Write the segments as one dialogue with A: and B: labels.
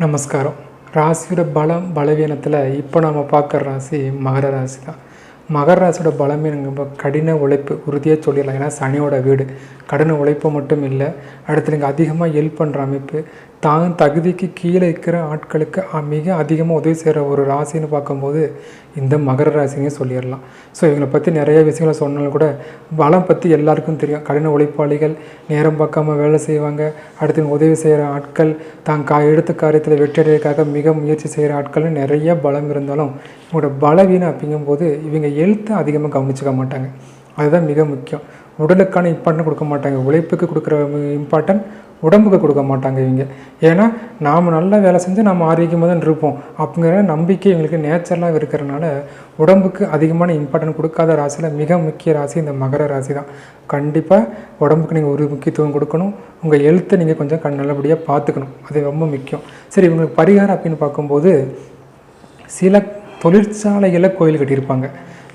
A: நமஸ்காரம். ராசியோட பலம் பலவீனத்தில் இப்போ நம்ம பார்க்குற ராசி மகர ராசி தான். மகர ராசியோட பலவீனங்க கடின உழைப்பு உறுதியாக சொல்லிடலாம். ஏன்னா சனியோட வீடு. கடின உழைப்பு மட்டும் இல்லை, அடுத்து நீங்கள் அதிகமாக ஹெல்ப் பண்ணுற அமைப்பு, தான் தகுதிக்கு கீழே இருக்கிற ஆட்களுக்கு மிக அதிகமாக உதவி செய்கிற ஒரு ராசின்னு பார்க்கும்போது இந்த மகர ராசிங்க சொல்லிடலாம். ஸோ இவங்களை பற்றி நிறைய விஷயங்களை சொன்னாலும் கூட பலம் பற்றி எல்லாருக்கும் தெரியும். கடின உழைப்பாளிகள், நேரம் பார்க்காம வேலை செய்வாங்க, அடுத்து உதவி செய்கிற ஆட்கள், தான் எடுத்த காரியத்தில் வெற்றியடைக்காக மிக முயற்சி செய்கிற ஆட்கள்னு நிறைய பலம் இருந்தாலும் இவங்களோட பலவீனம் அப்படிங்கும்போது இவங்க ஹெல்த்தை அதிகமாக கவனிச்சிக்க மாட்டாங்க. அதுதான் மிக முக்கியம். உடலுக்கான இம்பார்ட்டன்ட் கொடுக்க மாட்டாங்க. உழைப்புக்கு கொடுக்குற இம்பார்ட்டன்ட் உடம்புக்கு கொடுக்க மாட்டாங்க இவங்க. ஏன்னா நாம் நல்லா வேலை செஞ்சு நம்ம ஆரோக்கியமாக தான் இருப்போம் அப்படிங்கிற நம்பிக்கை இவங்களுக்கு நேச்சுரலாக இருக்கிறனால உடம்புக்கு அதிகமான இம்பார்ட்டன்ட் கொடுக்காத ராசியில் மிக முக்கிய ராசி இந்த மகர ராசி தான். கண்டிப்பாக உடம்புக்கு நீங்கள் ஒரு முக்கியத்துவம் கொடுக்கணும். உங்கள் ஹெல்த்தை நீங்கள் கொஞ்சம் நல்லபடியாக பார்த்துக்கணும். அது ரொம்ப முக்கியம். சரி, இவங்களுக்கு பரிகாரம் அப்படின்னு பார்க்கும்போது சில தொழிற்சாலைகளில் கோயில் கட்டியிருப்பாங்க.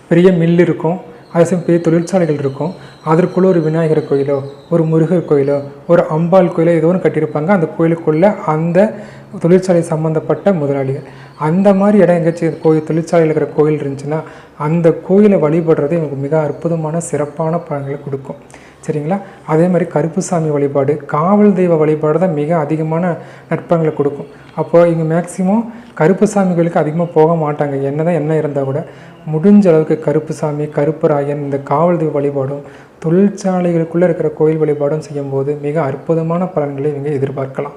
A: பெரிய மில் இருக்கும், அது பெரிய தொழிற்சாலைகள் இருக்கும். அதற்குள்ளே ஒரு விநாயகர் கோயிலோ, ஒரு முருகர் கோயிலோ, ஒரு அம்பாள் கோயிலோ ஏதோ ஒன்று கட்டியிருப்பாங்க. அந்த கோயிலுக்குள்ளே அந்த தொழிற்சாலை சம்மந்தப்பட்ட முதலாளிகள், அந்த மாதிரி இடம் எங்கேயாச்சும் கோயில் தொழிற்சாலையில் இருக்கிற கோயில் இருந்துச்சுன்னா அந்த கோயிலை வழிபடுறது எனக்கு மிக அற்புதமான சிறப்பான பலன்களை கொடுக்கும். சரிங்களா? அதே மாதிரி கருப்புசாமி வழிபாடு, காவல் தெய்வ வழிபாடு தான் மிக அதிகமான நற்பங்களை கொடுக்கும். அப்போது இங்கே மேக்சிமம் கருப்புசாமி கோயிலுக்கு அதிகமாக போக மாட்டாங்க. என்ன இருந்தால் கூட முடிஞ்ச அளவுக்கு கருப்புசாமி, கருப்பராயன், இந்த காவல் தெய்வ வழிபாடும் தொழிற்சாலைகளுக்குள்ளே இருக்கிற கோயில் வழிபாடும் செய்யும்போது மிக அற்புதமான பலன்களை இவங்க எதிர்பார்க்கலாம்.